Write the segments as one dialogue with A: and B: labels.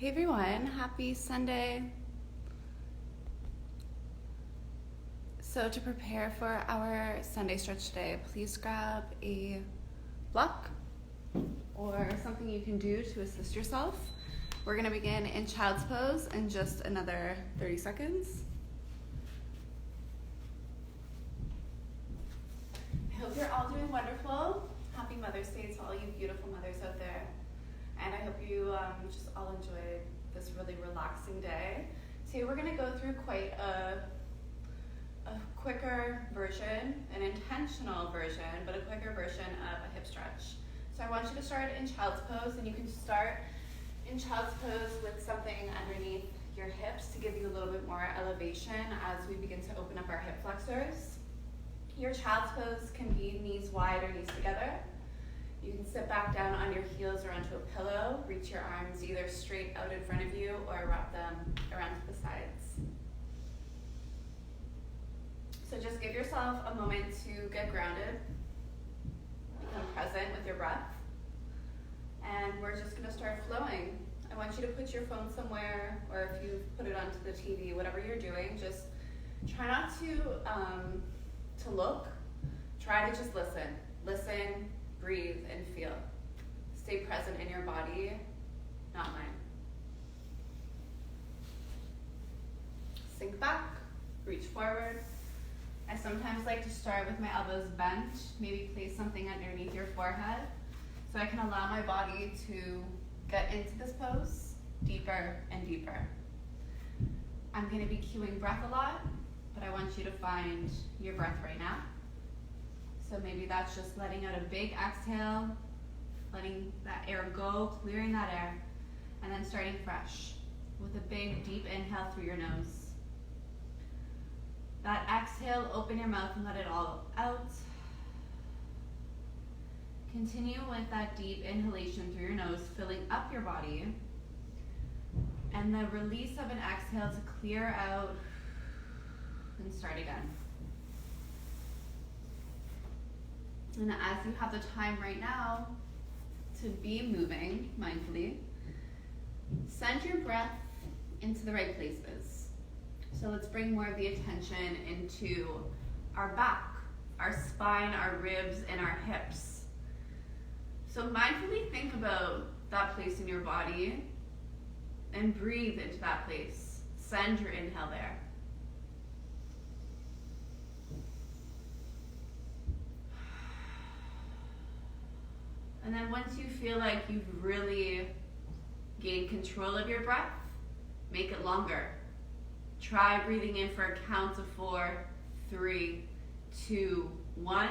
A: Hey everyone, happy Sunday. So to prepare for our Sunday stretch today, please grab a block or something you can do to assist yourself. We're gonna begin in child's pose in just another 30 seconds. I hope you're all doing wonderful. Happy Mother's Day to all you beautiful mothers out there. And I hope you just all enjoyed this really relaxing day. Today we're going to go through quite a quicker version, an intentional version, but a quicker version of a hip stretch. So I want you to start in child's pose, and you can start in child's pose with something underneath your hips to give you a little bit more elevation as we begin to open up our hip flexors. Your child's pose can be knees wide or knees together. You can sit back down on your heels or onto a pillow. Reach your arms either straight out in front of you or wrap them around to the sides. So just give yourself a moment to get grounded, become present with your breath, and we're just going to start flowing. I want you to put your phone somewhere, or if you put it onto the TV, whatever you're doing, just try not to look. Try to just listen. Listen, breathe, and feel. Stay present in your body, not mine. Sink back, reach forward. I sometimes like to start with my elbows bent, maybe place something underneath your forehead so I can allow my body to get into this pose deeper and deeper. I'm going to be cueing breath a lot, but I want you to find your breath right now. So maybe that's just letting out a big exhale, letting that air go, clearing that air, and then starting fresh with a big deep inhale through your nose. That exhale, open your mouth and let it all out. Continue with that deep inhalation through your nose, filling up your body. And the release of an exhale to clear out and start again. And as you have the time right now to be moving mindfully, send your breath into the right places. So let's bring more of the attention into our back, our spine, our ribs, and our hips. So mindfully think about that place in your body and breathe into that place. Send your inhale there. And then once you feel like you've really gained control of your breath, make it longer. Try breathing in for a count of 4, 3, 2, 1.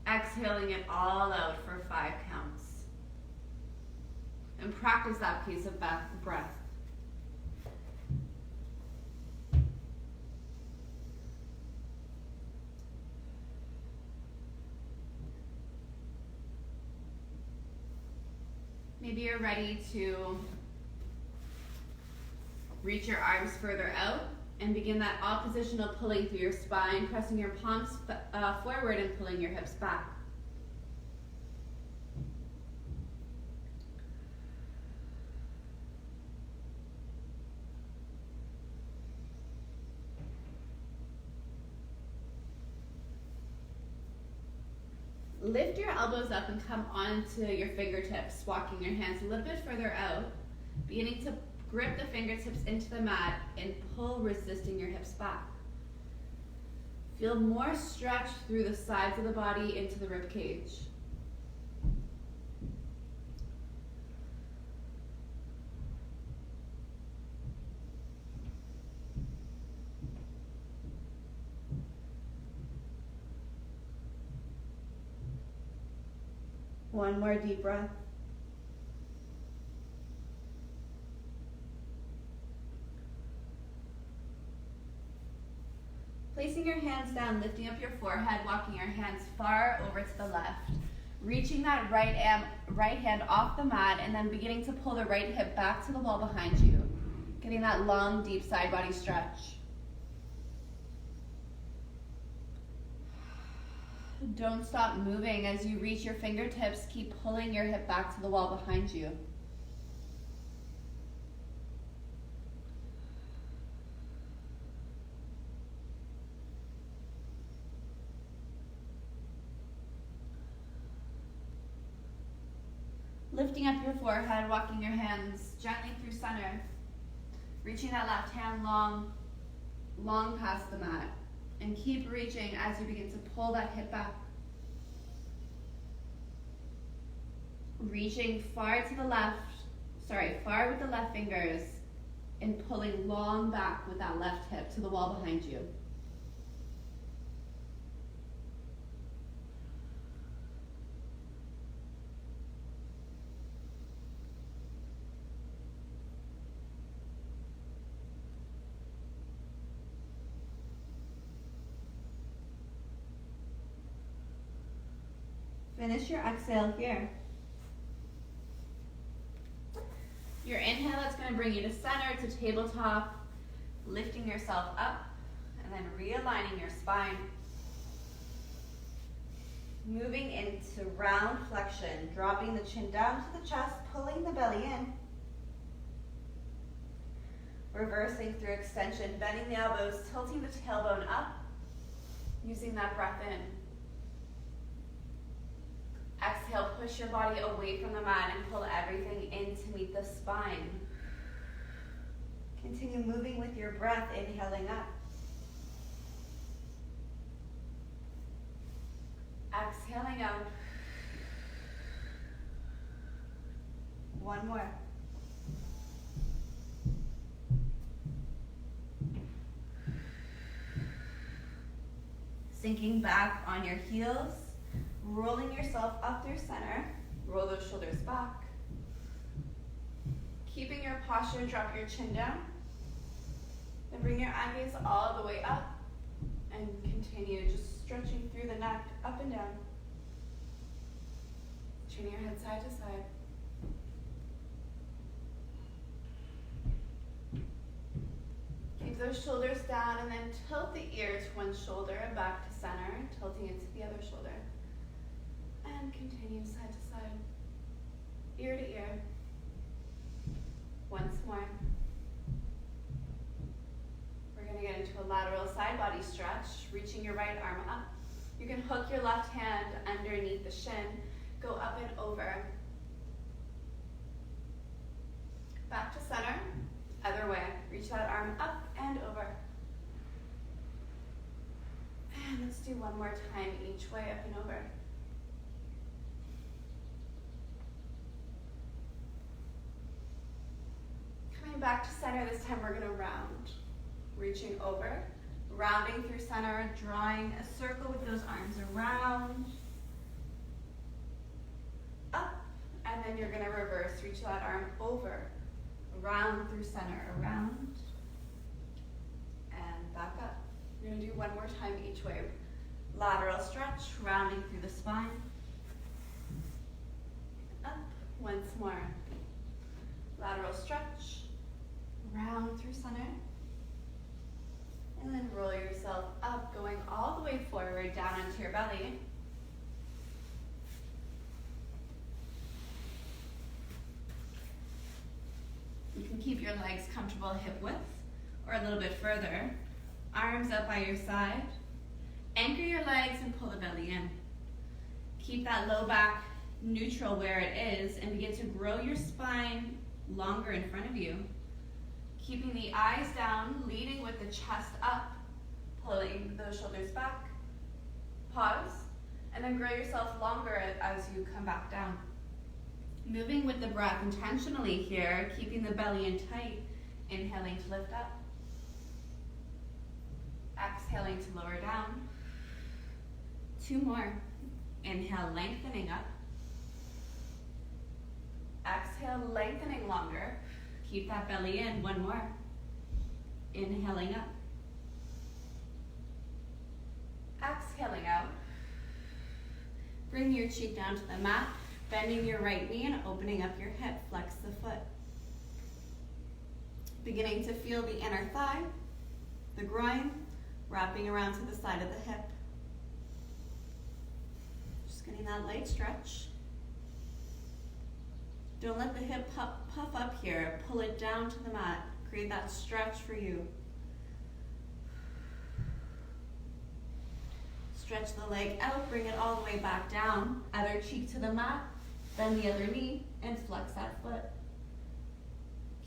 A: Exhaling it all out for 5 counts. And practice that pace of breath. Maybe you're ready to reach your arms further out and begin that oppositional pulling through your spine, pressing your palms forward and pulling your hips back. Lift your elbows up and come onto your fingertips, walking your hands a little bit further out, beginning to grip the fingertips into the mat and pull, resisting your hips back. Feel more stretch through the sides of the body into the rib cage. One more deep breath. Placing your hands down, lifting up your forehead, walking your hands far over to the left. Reaching that right hand off the mat and then beginning to pull the right hip back to the wall behind you. Getting that long, deep side body stretch. Don't stop moving. As you reach your fingertips, keep pulling your hip back to the wall behind you. Lifting up your forehead, walking your hands gently through center. Reaching that left hand long past the mat. And keep reaching as you begin to pull that hip back. Reaching far with the left fingers and pulling long back with that left hip to the wall behind you. Finish your exhale here. Your inhale, that's going to bring you to center, to tabletop, lifting yourself up, and then realigning your spine. Moving into round flexion, dropping the chin down to the chest, pulling the belly in. Reversing through extension, bending the elbows, tilting the tailbone up, using that breath in. Exhale, push your body away from the mat and pull everything in to meet the spine. Continue moving with your breath, inhaling up. Exhaling out. One more. Sinking back on your heels. Rolling yourself up through center, roll those shoulders back. Keeping your posture, drop your chin down. Then bring your eye gaze all the way up and continue just stretching through the neck, up and down. Turning your head side to side. Keep those shoulders down and then tilt the ear to one shoulder back to center, tilting it to the other shoulder. And continue side to side, ear to ear. Once more. We're going to get into a lateral side body stretch, reaching your right arm up. You can hook your left hand underneath the shin, go up and over. Back to center, other way. Reach that arm up and over. And let's do one more time each way, up and over. Back to center, this time we're going to round. Reaching over, rounding through center, drawing a circle with those arms around, up, and then you're going to reverse, reach that arm over, round through center, around, and back up. We're going to do one more time each way. Lateral stretch, rounding through the spine, up, once more. Lateral stretch, round through center, and then roll yourself up, going all the way forward, down onto your belly. You can keep your legs comfortable hip width, or a little bit further. Arms up by your side. Anchor your legs and pull the belly in. Keep that low back neutral where it is, and begin to grow your spine longer in front of you. Keeping the eyes down, leading with the chest up, pulling those shoulders back. Pause, and then grow yourself longer as you come back down. Moving with the breath intentionally here, keeping the belly in tight, inhaling to lift up. Exhaling to lower down. Two more. Inhale, lengthening up. Exhale, lengthening longer. Keep that belly in, one more. Inhaling up. Exhaling out. Bring your cheek down to the mat, bending your right knee and opening up your hip, flex the foot. Beginning to feel the inner thigh, the groin, wrapping around to the side of the hip. Just getting that light stretch. Don't let the hip puff up here. Pull it down to the mat. Create that stretch for you. Stretch the leg out. Bring it all the way back down. Other cheek to the mat. Bend the other knee and flex that foot.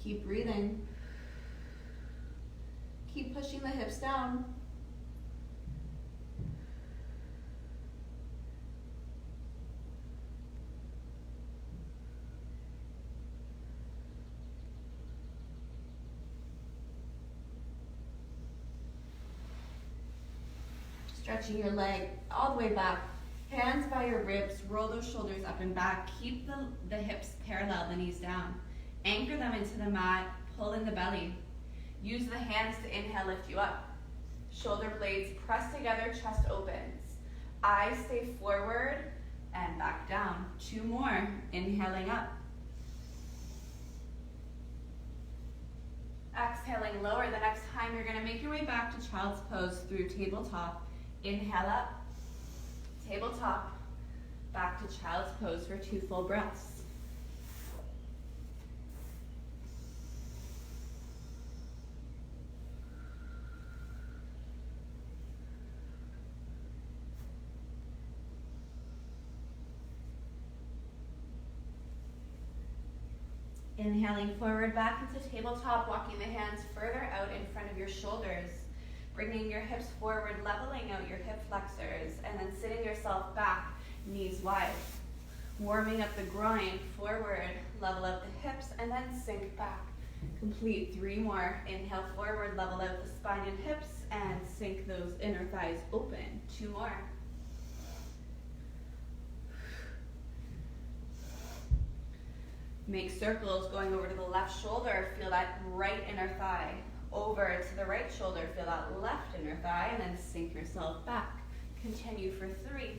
A: Keep breathing. Keep pushing the hips down. Stretching your leg all the way back. Hands by your ribs, roll those shoulders up and back. Keep the hips parallel, the knees down. Anchor them into the mat, pull in the belly. Use the hands to inhale, lift you up. Shoulder blades press together, chest opens. Eyes stay forward and back down. 2 more, inhaling up. Exhaling lower. The next time you're gonna make your way back to child's pose through tabletop. Inhale up, tabletop, back to child's pose for 2 full breaths. Inhaling forward back into tabletop, walking the hands further out in front of your shoulders. Bringing your hips forward, leveling out your hip flexors, and then sitting yourself back, knees wide. Warming up the groin, forward, level out the hips, and then sink back. Complete 3 more. Inhale forward, level out the spine and hips, and sink those inner thighs open. 2 more. Make circles going over to the left shoulder. Feel that right inner thigh. Over to the right shoulder, feel that left inner thigh, and then sink yourself back. Continue for 3.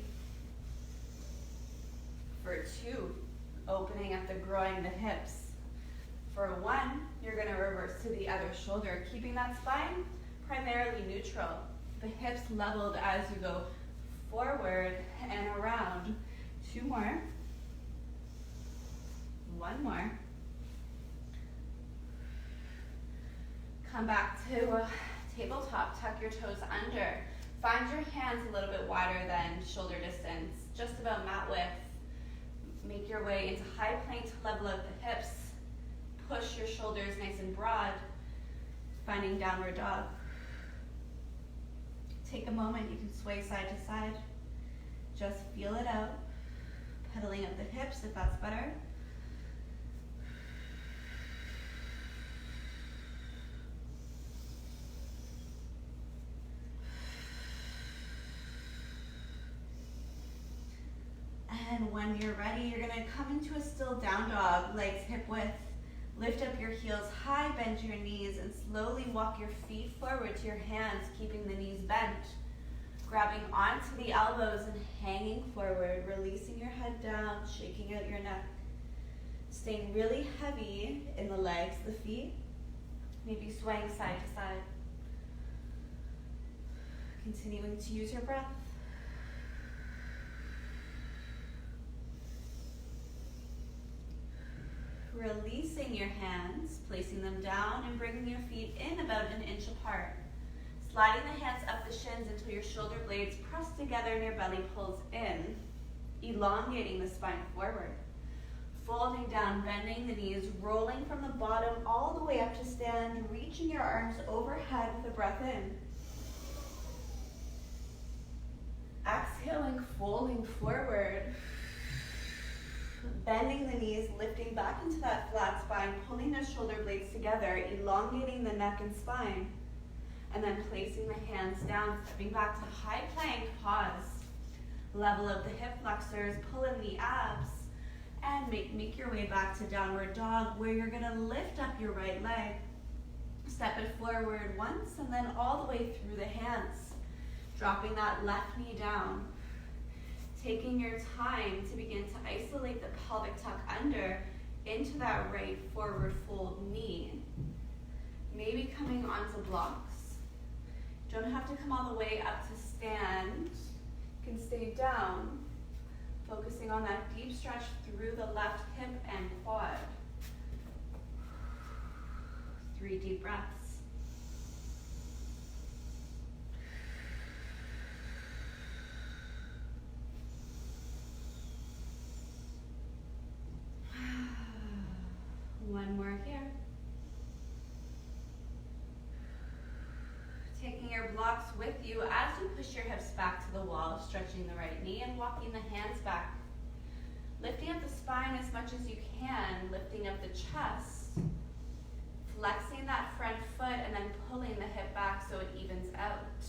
A: For 2, opening up the groin, the hips. For 1, you're gonna reverse to the other shoulder, keeping that spine primarily neutral. The hips leveled as you go forward and around. 2 more. 1 more. Come back to tabletop, tuck your toes under. Find your hands a little bit wider than shoulder distance, just about mat width. Make your way into high plank to level out the hips. Push your shoulders nice and broad, finding downward dog. Take a moment, you can sway side to side. Just feel it out. Pedaling up the hips if that's better. And when you're ready, you're gonna come into a still down dog, legs hip width. Lift up your heels high, bend your knees, and slowly walk your feet forward to your hands, keeping the knees bent. Grabbing onto the elbows and hanging forward, releasing your head down, shaking out your neck. Staying really heavy in the legs, the feet, maybe swaying side to side. Continuing to use your breath. Releasing your hands, placing them down and bringing your feet in about an inch apart. Sliding the hands up the shins until your shoulder blades press together and your belly pulls in, elongating the spine forward. Folding down, bending the knees, rolling from the bottom all the way up to stand, reaching your arms overhead with a breath in. Exhaling, folding forward. Bending the knees, lifting back into that flat spine, pulling the shoulder blades together, elongating the neck and spine. And then placing the hands down, stepping back to high plank, pause. Level out the hip flexors, pull in the abs, and make your way back to downward dog, where you're gonna lift up your right leg. Step it forward once, and then all the way through the hands. Dropping that left knee down. Taking your time to begin to isolate the pelvic tuck under into that right forward fold knee. Maybe coming onto blocks. Don't have to come all the way up to stand. You can stay down, focusing on that deep stretch through the left hip and quad. 3 deep breaths. with you as you push your hips back to the wall, stretching the right knee and walking the hands back. Lifting up the spine as much as you can, lifting up the chest, flexing that front foot and then pulling the hip back so it evens out.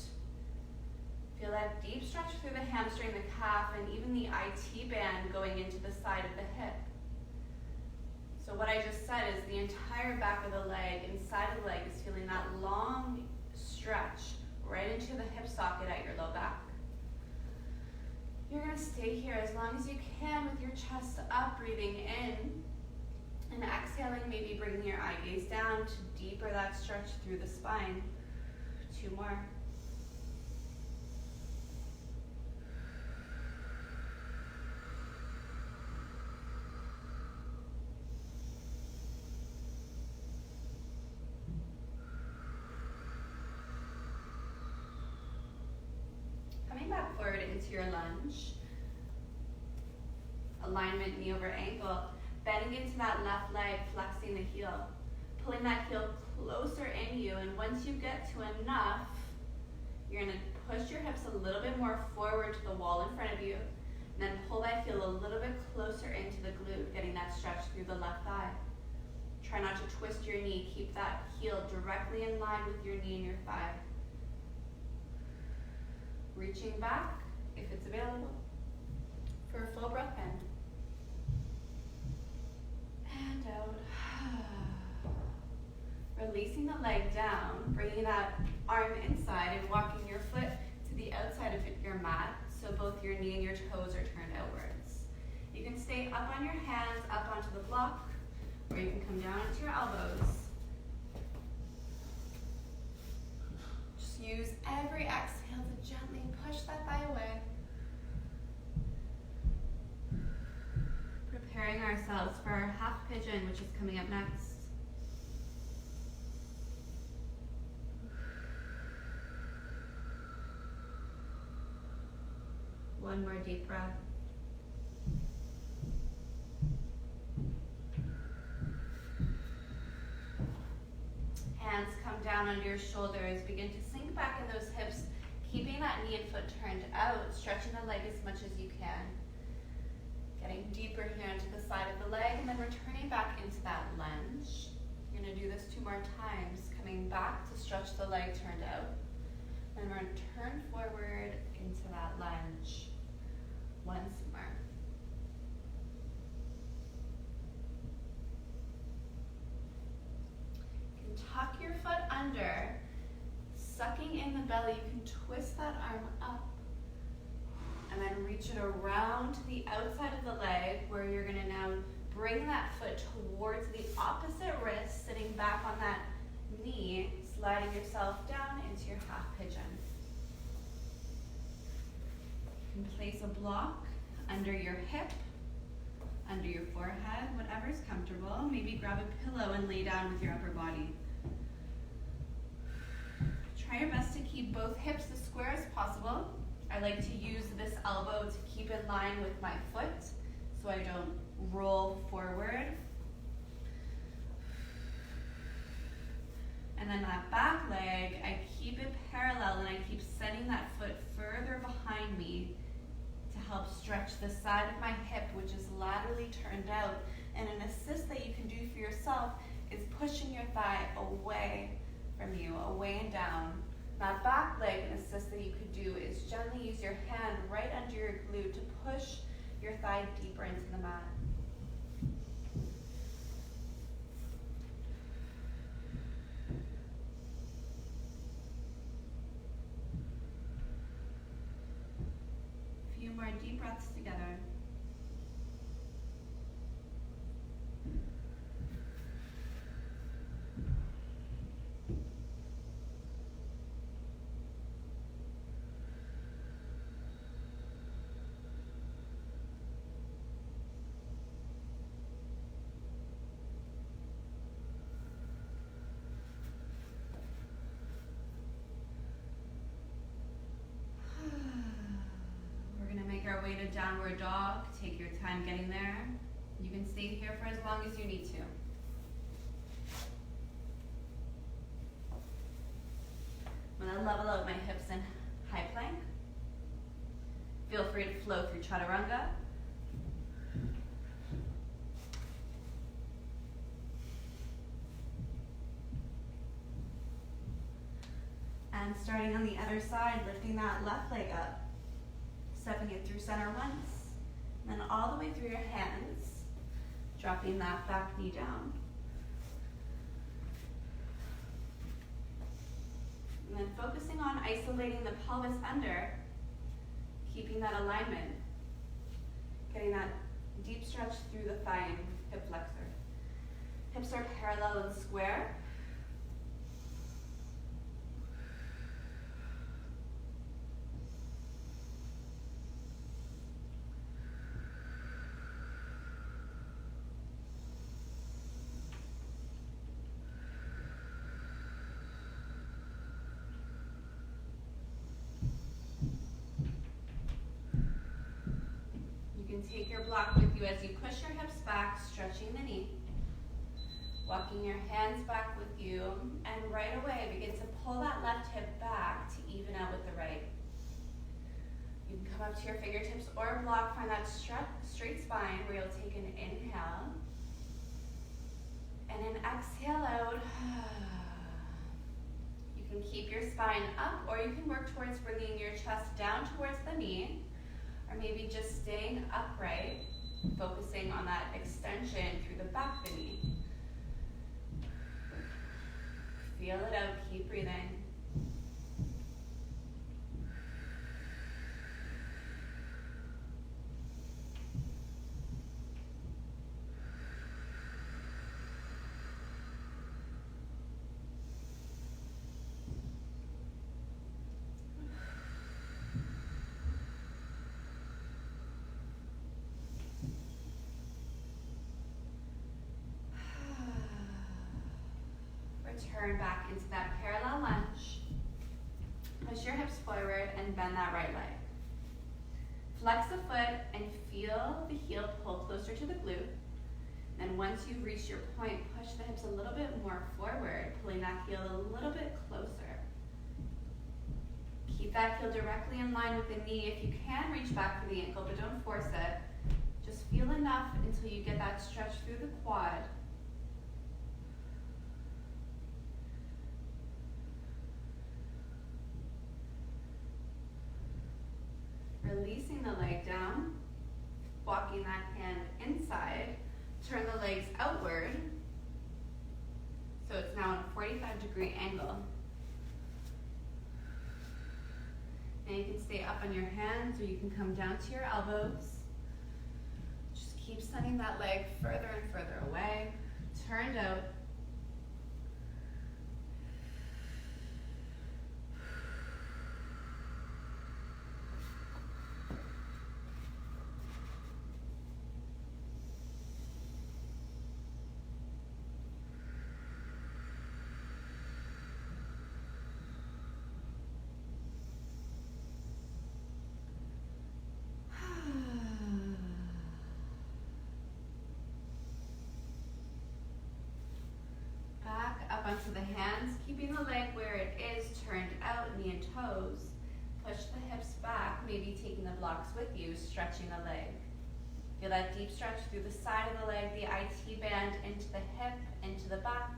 A: Feel that deep stretch through the hamstring, the calf, and even the IT band going into the side of the hip. So what I just said is the entire back of the leg, inside of the leg, is feeling that long stretch right into the hip socket at your low back. You're going to stay here as long as you can with your chest up, breathing in, and exhaling, maybe bringing your eye gaze down to deeper that stretch through the spine. 2 more. Coming back forward into your lunge. Alignment, knee over ankle. Bending into that left leg, flexing the heel. Pulling that heel closer in you, and once you get to enough, you're going to push your hips a little bit more forward to the wall in front of you, and then pull that heel a little bit closer into the glute, getting that stretch through the left thigh. Try not to twist your knee. Keep that heel directly in line with your knee and your thigh. Reaching back, if it's available, for a full breath in. And out. Releasing the leg down, bringing that arm inside and walking your foot to the outside of your mat so both your knee and your toes are turned outwards. You can stay up on your hands, up onto the block, or you can come down onto your elbows. Just use every exhale to gently push that thigh away. Preparing ourselves for our half pigeon, which is coming up next. One more deep breath. Hands come down under your shoulders. Begin to sink back in those hips, keeping that knee and foot turned out, stretching the leg as much as you can. Getting deeper here into the side of the leg, and then returning back into that lunge. You're going to do this 2 more times, coming back to stretch the leg turned out. And return forward into that lunge. Once more. You can tuck your foot under, sucking in the belly. You can twist that arm up. And then reach it around to the outside of the leg, where you're going to now bring that foot towards the opposite wrist, sitting back on that knee, sliding yourself down into your half pigeon. You can place a block under your hip, under your forehead, whatever's comfortable. Maybe grab a pillow and lay down with your upper body. Try your best to keep both hips as square as possible. I like to use this elbow to keep in line with my foot so I don't roll forward. And then that back leg, I keep it parallel and I keep sending that foot further behind me to help stretch the side of my hip, which is laterally turned out. And an assist that you can do for yourself is pushing your thigh away from you, away and down. That back leg, an assist that you could do is gently use your hand right under your glute to push your thigh deeper into the mat. A few more deep breaths together. Our way to downward dog. Take your time getting there. You can stay here for as long as you need to. When gonna level out my hips in high plank. Feel free to flow through chaturanga. And starting on the other side, lifting that left leg up, stepping it through center once, and then all the way through your hands, dropping that back knee down. And then focusing on isolating the pelvis under, keeping that alignment, getting that deep stretch through the thigh and hip flexor. Hips are parallel and square. Take your block with you as you push your hips back, stretching the knee. Walking your hands back with you, and right away begin to pull that left hip back to even out with the right. You can come up to your fingertips or block, find that straight spine where you'll take an inhale and an exhale out. You can keep your spine up, or you can work towards bringing your chest down towards the knee. Or maybe just staying upright, focusing on that extension through the back of the knee. Feel it out, keep breathing. Return back into that parallel lunge. Push your hips forward and bend that right leg. Flex the foot and feel the heel pull closer to the glute. And once you've reached your point, push the hips a little bit more forward, pulling that heel a little bit closer. Keep that heel directly in line with the knee. If you can, reach back for the ankle, but don't force it. Just feel enough until you get that stretch through the quad. Releasing the leg down, walking that hand inside, turn the legs outward, so it's now in a 45-degree angle. And you can stay up on your hands, or you can come down to your elbows. Just keep sending that leg further and further away, turned out. Onto the hands, keeping the leg where it is, turned out, knee and toes. Push the hips back, maybe taking the blocks with you, stretching the leg. Feel that deep stretch through the side of the leg, the IT band into the hip, into the back,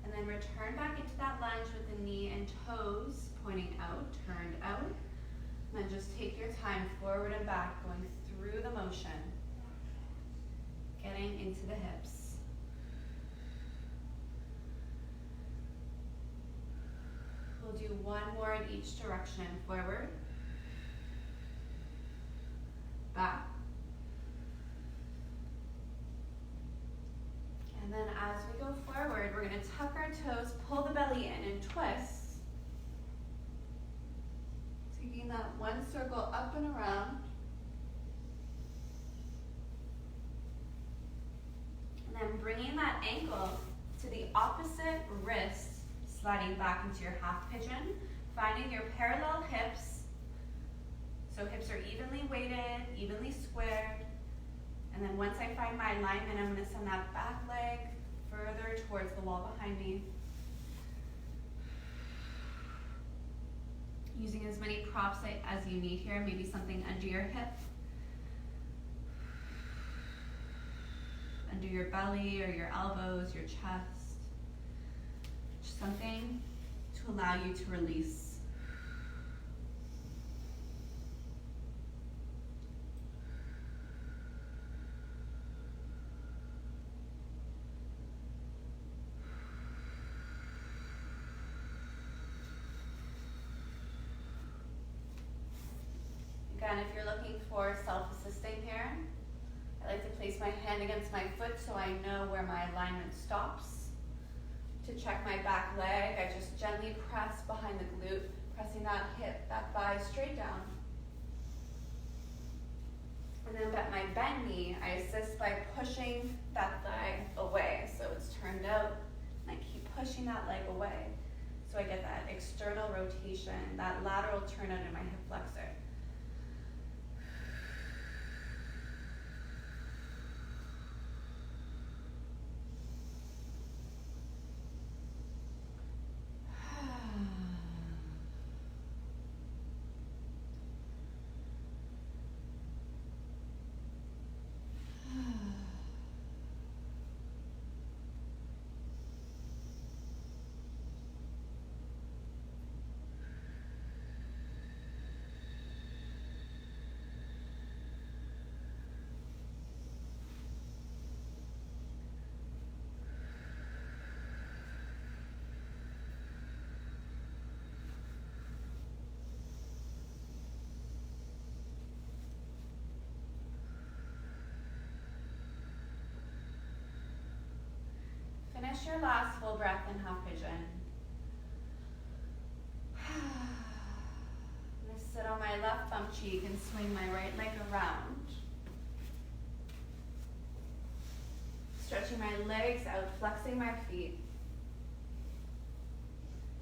A: and then return back into that lunge with the knee and toes pointing out, turned out. And then just take your time forward and back, going through the motion, getting into the hips. We'll do one more in each direction. Forward, back, and then as we go forward, we're going to tuck our toes, pull the belly in and twist. Taking that one circle up and around. And then bringing that ankle to the opposite wrist, sliding back into your half pigeon, finding your parallel hips. So hips are evenly weighted, evenly squared. And then once I find my alignment, I'm going to send that back leg further towards the wall behind me. Using as many props as you need here, maybe something under your hip, under your belly or your elbows, your chest. Just something to allow you to release. Again, if you're looking for self-assisting here, I like to place my hand against my foot so I know where my alignment stops. To check my back leg, I just gently press behind the glute, pressing that hip, that thigh straight down. And then at my bend knee, I assist by pushing that thigh away. So it's turned out, and I keep pushing that leg away. So I get that external rotation, that lateral turn out in my hip flexor. Finish your last full breath in half pigeon. I'm going to sit on my left bum cheek and swing my right leg around. Stretching my legs out, flexing my feet.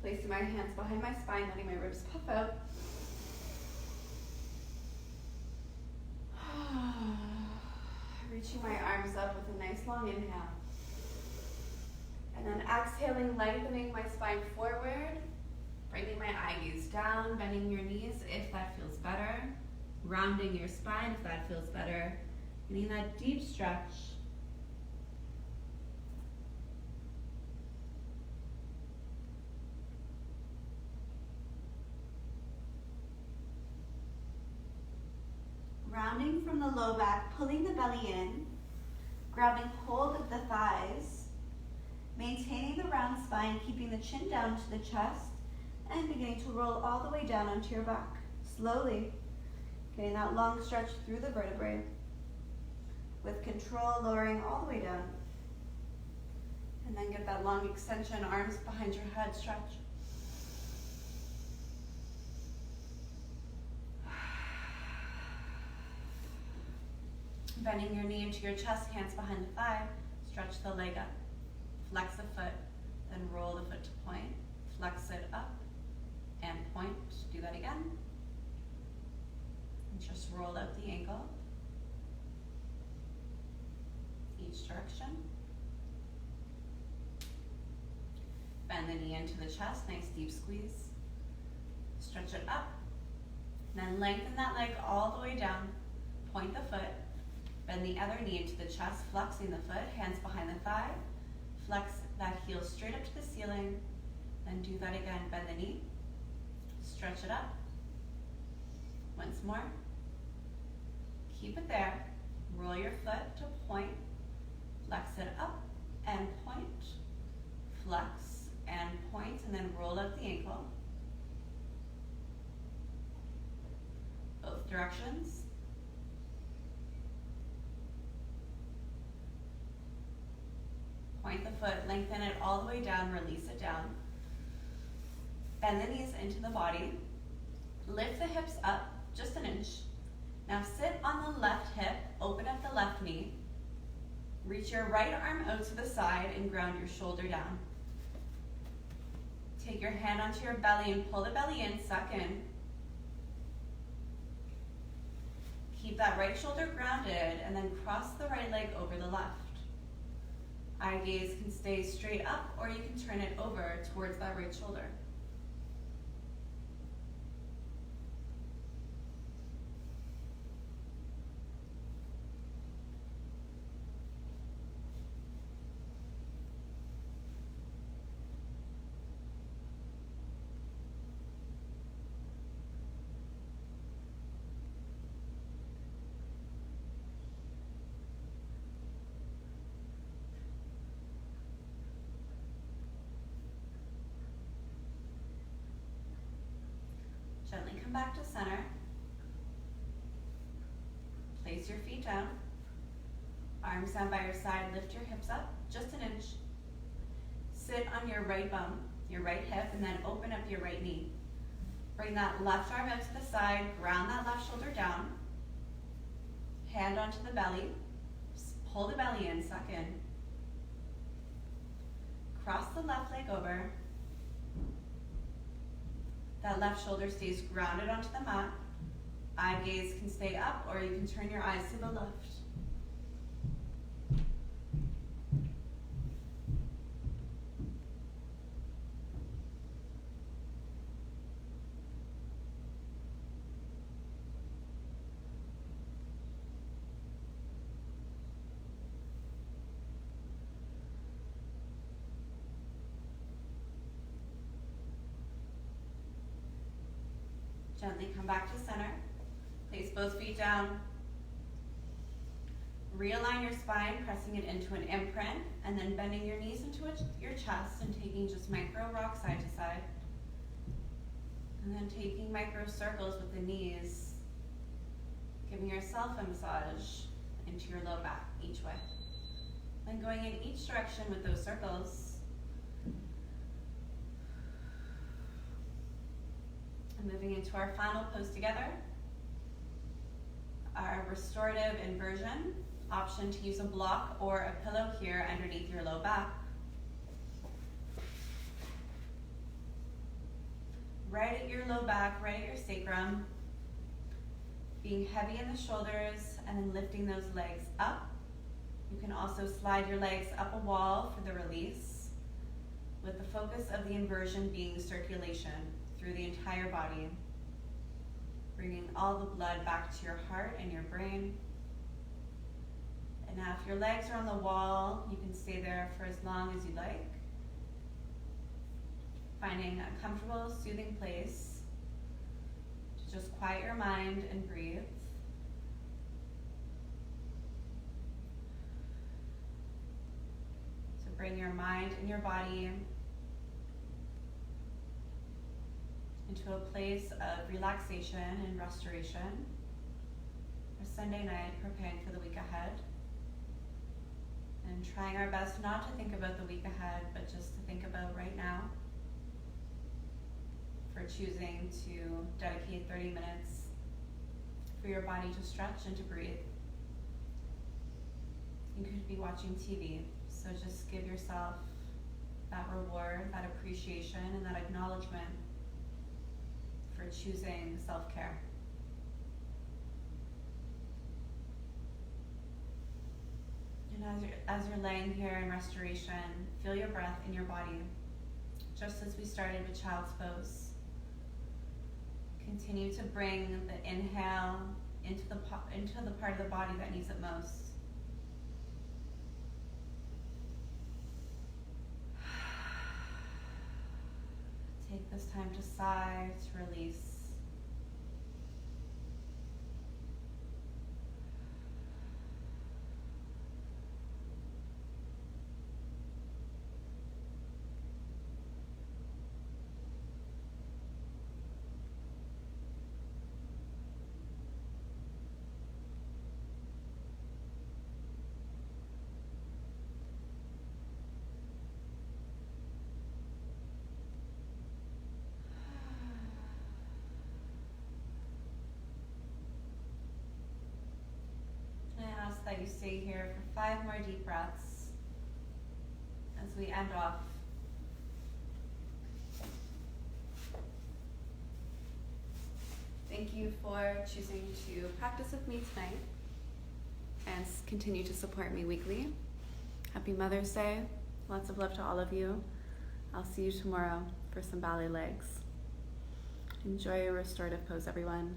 A: Placing my hands behind my spine, letting my ribs puff out. Reaching my arms up with a nice long inhale. And then exhaling, lengthening my spine forward, bringing my eye gaze down, bending your knees if that feels better, rounding your spine if that feels better, getting that deep stretch. Rounding from the low back, pulling the belly in, grabbing hold of the thighs, maintaining the round spine, keeping the chin down to the chest, and beginning to roll all the way down onto your back. Slowly, getting that long stretch through the vertebrae. With control, lowering all the way down. And then get that long extension, arms behind your head, stretch. Bending your knee into your chest, hands behind the thigh, stretch the leg up. Flex the foot, then roll the foot to point. Flex it up and point. Do that again. And just roll out the ankle. Each direction. Bend the knee into the chest, nice deep squeeze. Stretch it up. Then lengthen that leg all the way down. Point the foot. Bend the other knee into the chest, flexing the foot, hands behind the thigh. Flex that heel straight up to the ceiling, then do that again. Bend the knee, stretch it up. Once more. Keep it there. Roll your foot to point, flex it up and point, flex and point, and then roll out the ankle. Both directions. Point the foot, lengthen it all the way down, release it down. Bend the knees into the body. Lift the hips up just an inch. Now sit on the left hip, open up the left knee. Reach your right arm out to the side and ground your shoulder down. Take your hand onto your belly and pull the belly in, suck in. Keep that right shoulder grounded and then cross the right leg over the left. Eye gaze can stay straight up or you can turn it over towards that right shoulder. Gently come back to center. Place your feet down. Arms down by your side, lift your hips up just an inch. Sit on your right bum, your right hip, and then open up your right knee. Bring that left arm out to the side, ground that left shoulder down. Hand onto the belly. Pull the belly in, suck in. Cross the left leg over. That left shoulder stays grounded onto the mat. Eye gaze can stay up, or you can turn your eyes to the left. Gently come back to center. Place both feet down. Realign your spine, pressing it into an imprint, and then bending your knees into your chest and taking just micro rock side to side. And then taking micro circles with the knees, giving yourself a massage into your low back each way. Then going in each direction with those circles. And moving into our final pose together. Our restorative inversion. Option to use a block or a pillow here underneath your low back. Right at your low back, right at your sacrum. Being heavy in the shoulders and then lifting those legs up. You can also slide your legs up a wall for the release, with the focus of the inversion being circulation through the entire body, bringing all the blood back to your heart and your brain. And now if your legs are on the wall, you can stay there for as long as you like, finding a comfortable, soothing place to just quiet your mind and breathe. So bring your mind and your body into a place of relaxation and restoration. For Sunday night, preparing for the week ahead. And trying our best not to think about the week ahead, but just to think about right now. For choosing to dedicate 30 minutes for your body to stretch and to breathe. You could be watching TV, so just give yourself that reward, that appreciation, and that acknowledgement for choosing self-care. And as you're laying here in restoration, feel your breath in your body, just as we started with child's pose. Continue to bring the inhale into the part of the body that needs it most. Take this time to sigh, to release. That you stay here for 5 more deep breaths as we end off. Thank you for choosing to practice with me tonight and continue to support me weekly. Happy Mother's Day. Lots of love to all of you. I'll see you tomorrow for some ballet legs. Enjoy your restorative pose, everyone.